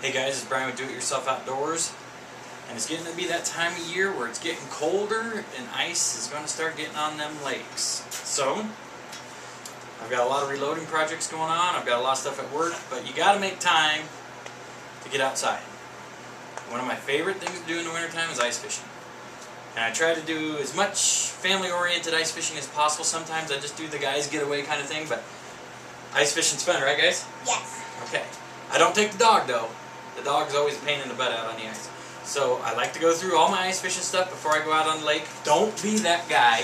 Hey guys, it's Brian with Do It Yourself Outdoors, and it's getting to be that time of year where it's getting colder and ice is going to start getting on them lakes. So, I've got a lot of reloading projects going on, I've got a lot of stuff at work, but you got to make time to get outside. One of my favorite things to do in the wintertime is ice fishing. And I try to do as much family-oriented ice fishing as possible. Sometimes I just do the guys getaway kind of thing, but ice fishing's fun, right guys? Yes. Okay. I don't take the dog though. The dog's always a pain in the butt out on the ice. So I like to go through all my ice fishing stuff before I go out on the lake. Don't be that guy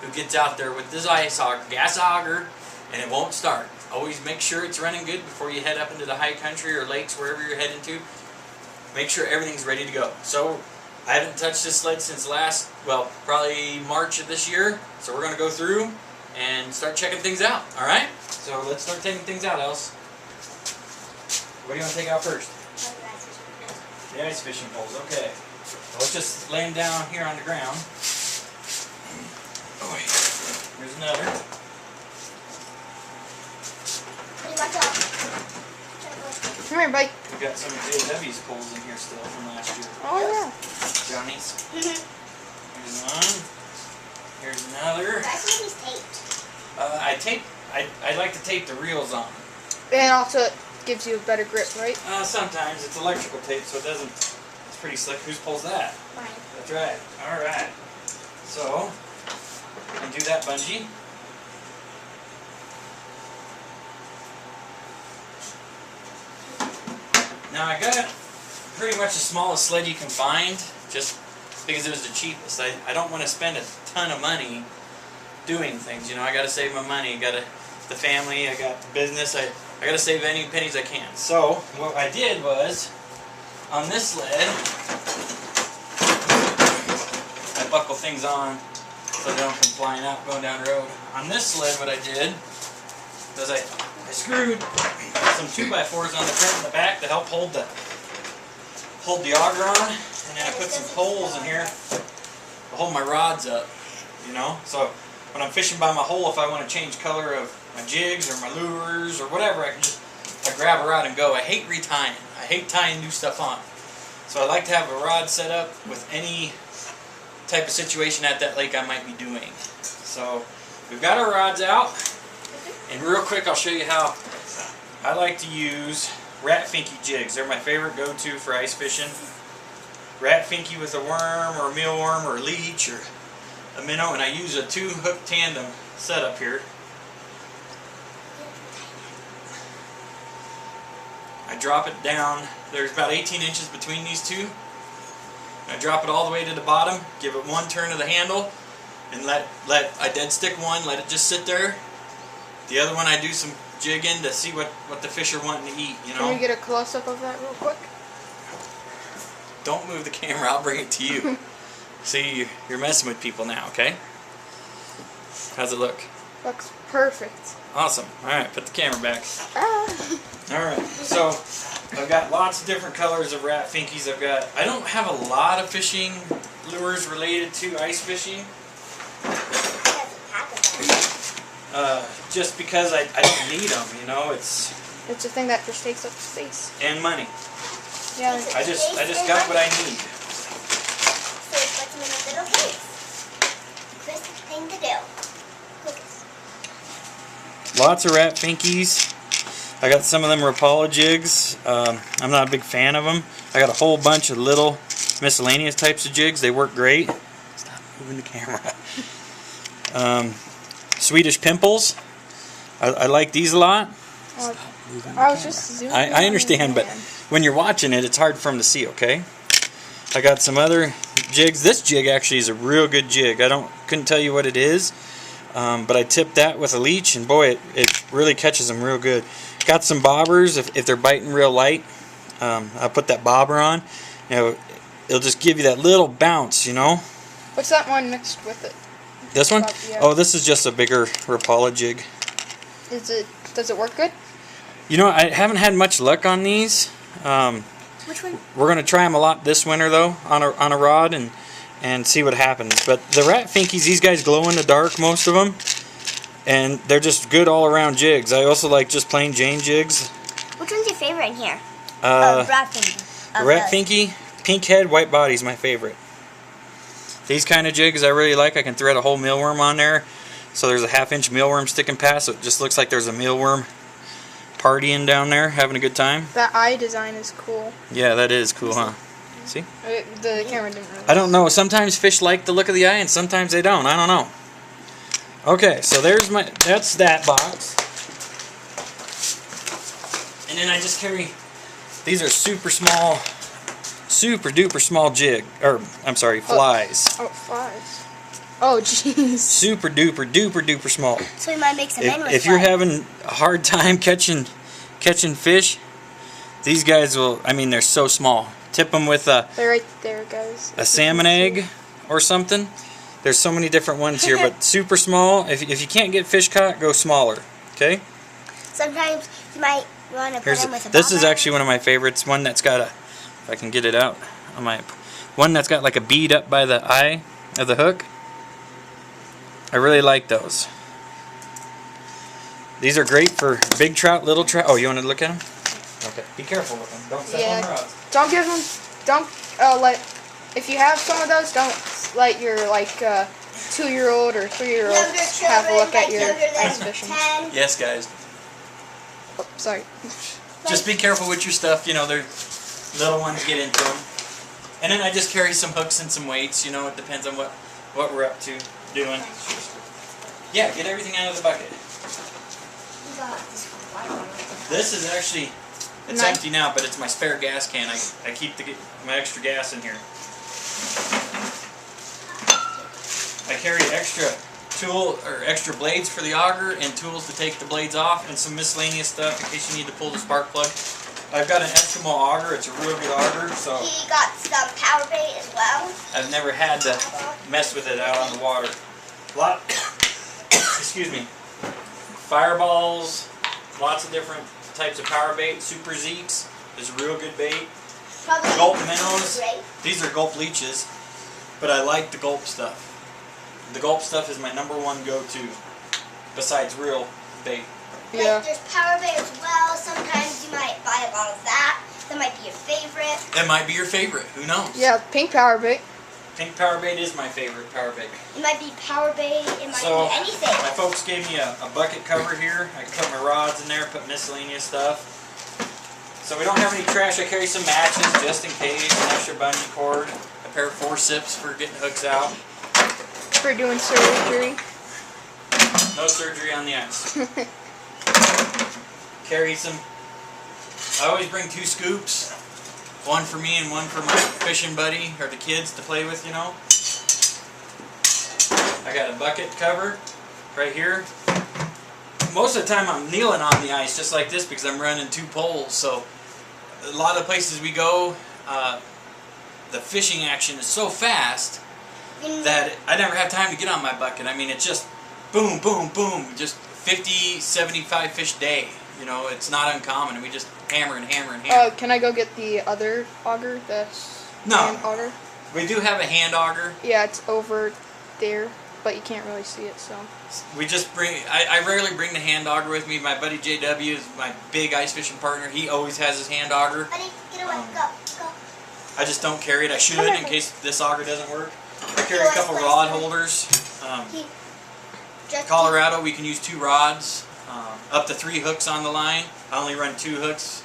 who gets out there with this ice auger, gas auger, and it won't start. Always make sure it's running good before you head up into the high country or lakes, wherever you're heading to. Make sure everything's ready to go. So I haven't touched this sled since probably March of this year. So we're going to go through and start checking things out. Alright? So let's start taking things out, Alice. What do you want to take out first? The ice fishing poles, okay. Well, let's just lay them down here on the ground. Oh, wait. Here's another. Come here, buddy. We've got some of JW's poles in here still from last year. Oh, yeah. Johnny's. Here's one. Here's another. That's taped. I like to tape the reels on. And also it gives you a better grip, right? Sometimes it's electrical tape, so it doesn't. It's pretty slick. Whose pulls that? Mine. That's right. All right. So, undo that bungee. Now I got pretty much the smallest sled you can find, just because it was the cheapest. I don't want to spend a ton of money doing things. You know, I got to save my money. I got the family. I got the business. I got to save any pennies I can. So what I did was, on this sled, I buckle things on so they don't come flying out going down the road. On this sled, what I did was I screwed some 2x4s on the front and the back to help hold the auger on, and then I put some poles in here to hold my rods up, you know. So when I'm fishing by my hole, if I want to change color of my jigs or my lures or whatever, I grab a rod and go. I hate retying. I hate tying new stuff on. So I like to have a rod set up with any type of situation at that lake I might be doing. So we've got our rods out, and real quick I'll show you how I like to use rat finky jigs. They're my favorite go-to for ice fishing. Rat finky with a worm or a mealworm or a leech or a minnow, and I use a 2-hook tandem setup here. I drop it down. There's about 18 inches between these two. I drop it all the way to the bottom, give it one turn of the handle, and I dead stick one, let it just sit there. The other one I do some jigging to see what the fish are wanting to eat, you know. Can we get a close-up of that real quick? Don't move the camera, I'll bring it to you. See, you're messing with people now, okay? How's it look? Looks perfect. Awesome. Alright, put the camera back. Ah. Alright, so I've got lots of different colors of rat finkies. I don't have a lot of fishing lures related to ice fishing. Just because I don't need them, you know. It's a thing that just takes up space. And money. Yeah. I just got what I need. So it puts them in a little case. Quick thing to do. Lots of rat finkies. I got some of them Rapala jigs. I'm not a big fan of them. I got a whole bunch of little miscellaneous types of jigs. They work great. Stop moving the camera. Swedish pimples. I like these a lot. I was just zooming. I understand, but when you're watching it, it's hard for them to see, okay? I got some other jigs. This jig actually is a real good jig. Couldn't tell you what it is, but I tipped that with a leech, and boy, it really catches them real good. Got some bobbers if they're biting real light. I'll put that bobber on. You know, it'll just give you that little bounce, you know. What's that one mixed with it? This one? Yeah. Oh, this is just a bigger Rapala jig. Does it work good? You know, I haven't had much luck on these. Which one? We're going to try them a lot this winter, though, on a rod and see what happens. But the rat finkies, these guys glow in the dark, most of them. And they're just good all-around jigs. I also like just plain Jane jigs. Which one's your favorite in here? Rat finger. Rat finky, pink head, white body is my favorite. These kind of jigs I really like. I can thread a whole mealworm on there. So there's a 1/2-inch mealworm sticking past, so it just looks like there's a mealworm partying down there, having a good time. That eye design is cool. Yeah, that is cool, huh? See? The camera didn't really. I don't know. Sometimes fish like the look of the eye, and sometimes they don't. I don't know. Okay, so that's that box. And then I just carry, these are super duper small jig, or I'm sorry, flies. Oh, flies. Oh, jeez. Super duper small. So we might make some in with If you're flies. having a hard time catching fish, these guys will, I mean, they're so small. Tip them with They're right there, guys. a salmon egg or something. There's so many different ones here, but super small. If you can't get fish caught, go smaller. Okay? Sometimes you might want to put them with a This is bobber. actually one of my favorites. One that's got a, if I can get it out on my, one that's got like a bead up by the eye of the hook. I really like those. These are great for big trout, little trout. Oh, you want to look at them? Okay. Be careful with them. Don't step on the rods. Don't give them. Don't let. If you have some of those, don't let your 2-year-old or 3-year-old Younger have a look children, at your younger than ice fishing. 10. Yes, guys. Oh, sorry. Just be careful with your stuff. You know, they're little ones get into them. And then I just carry some hooks and some weights. You know, it depends on what we're up to doing. Yeah, get everything out of the bucket. We got this one. This is actually, it's Nice. empty now, but it's my spare gas can. I keep my extra gas in here. I carry extra extra blades for the auger and tools to take the blades off and some miscellaneous stuff in case you need to pull the spark plug. I've got an Eskimo auger. It's a real good auger, so He got some power bait as well. I've never had to mess with it out on the water. Excuse me. Fireballs, lots of different types of power bait. Super Zeeks is a real good bait. Probably Gulp minnows. great. These are gulp leeches, but I like the gulp stuff. The gulp stuff is my #1 go-to, besides real bait. Yeah. Like there's power bait as well. Sometimes you might buy a lot of that. That might be your favorite. That might be your favorite. Who knows? Yeah, pink power bait. Pink power bait is my favorite power bait. It might be power bait. It might So be anything. my folks gave me a bucket cover here. I can put my rods in there, put miscellaneous stuff. So we don't have any trash. I carry some matches just in case, an extra bungee cord, a pair of forceps for getting hooks out. For doing surgery. No surgery on the ice. Carry some. I always bring 2 scoops. One for me and one for my fishing buddy or the kids to play with, you know. I got a bucket cover right here. Most of the time I'm kneeling on the ice just like this because I'm running 2 poles. So a lot of places we go, the fishing action is so fast that I never have time to get on my bucket. I mean, it's just boom, boom, boom, just 50, 75 fish a day. You know, it's not uncommon, and we just hammer and hammer and hammer. Can I go get the other auger? The No. hand auger? We do have a hand auger. Yeah, it's over there, but you can't really see it, so. We just bring, I rarely bring the hand auger with me. My buddy JW is my big ice fishing partner. He always has his hand auger. Buddy, get away. Go. I just don't carry it. I should in case this auger doesn't work. I carry a couple rod holders. Colorado, we can use 2 rods. Up to 3 hooks on the line. I only run 2 hooks.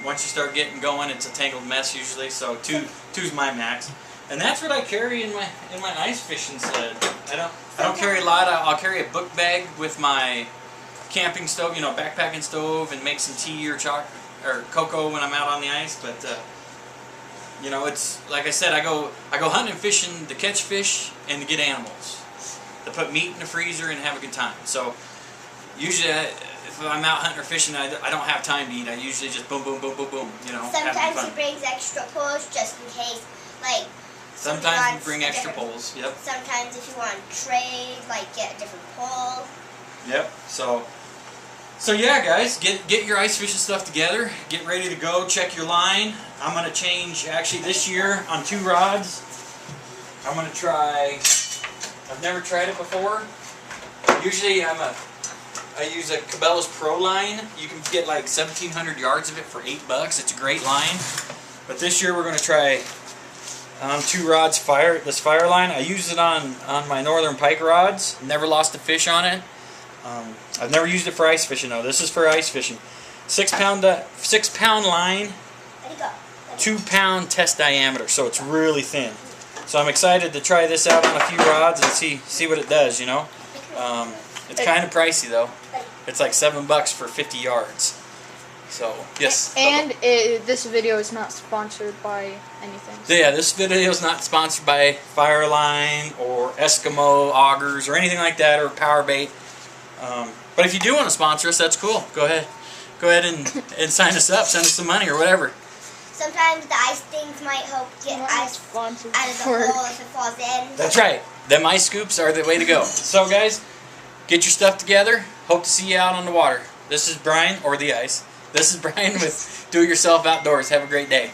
Once you start getting going, it's a tangled mess usually. So two's my max, and that's what I carry in my ice fishing sled. I don't carry a lot. I'll carry a book bag with my camping stove, you know, backpacking stove, and make some tea or chocolate or cocoa when I'm out on the ice. But you know, it's like I said, I go hunting and fishing to catch fish and to get animals, to put meat in the freezer and have a good time. So usually, if I'm out hunting or fishing, I don't have time to eat. I usually just boom, boom, boom, boom, boom. You know, having Sometimes fun. he brings extra poles just in case, like. Sometimes we bring extra poles. Yep. Sometimes if you want to trade, like get a different pole. Yep. So yeah, guys, get your ice fishing stuff together. Get ready to go. Check your line. I'm gonna change actually this year on 2 rods. I'm gonna try. I've never tried it before. Usually I'm a I use a Cabela's Pro line. You can get like 1,700 yards of it for $8. It's a great line. But this year we're going to try two rods this fire line. I use it on my northern pike rods. Never lost a fish on it. I've never used it for ice fishing though. This is for ice fishing. 6 pound line, 2 pound test diameter, so it's really thin. So I'm excited to try this out on a few rods and see what it does. You know, it's kind of pricey though. It's like $7 for 50 yards. So yes. And this video is not sponsored by anything. So yeah, this video is not sponsored by Fireline or Eskimo augers or anything like that, or power bait. But if you do want to sponsor us, that's cool. Go ahead and sign us up. Send us some money or whatever. Sometimes the ice things might help get ice out of the hole if it falls in. That's right. Them ice scoops are the way to go. So guys, get your stuff together. Hope to see you out on the water. This is Brian, or the ice. This is Brian with Do It Yourself Outdoors. Have a great day.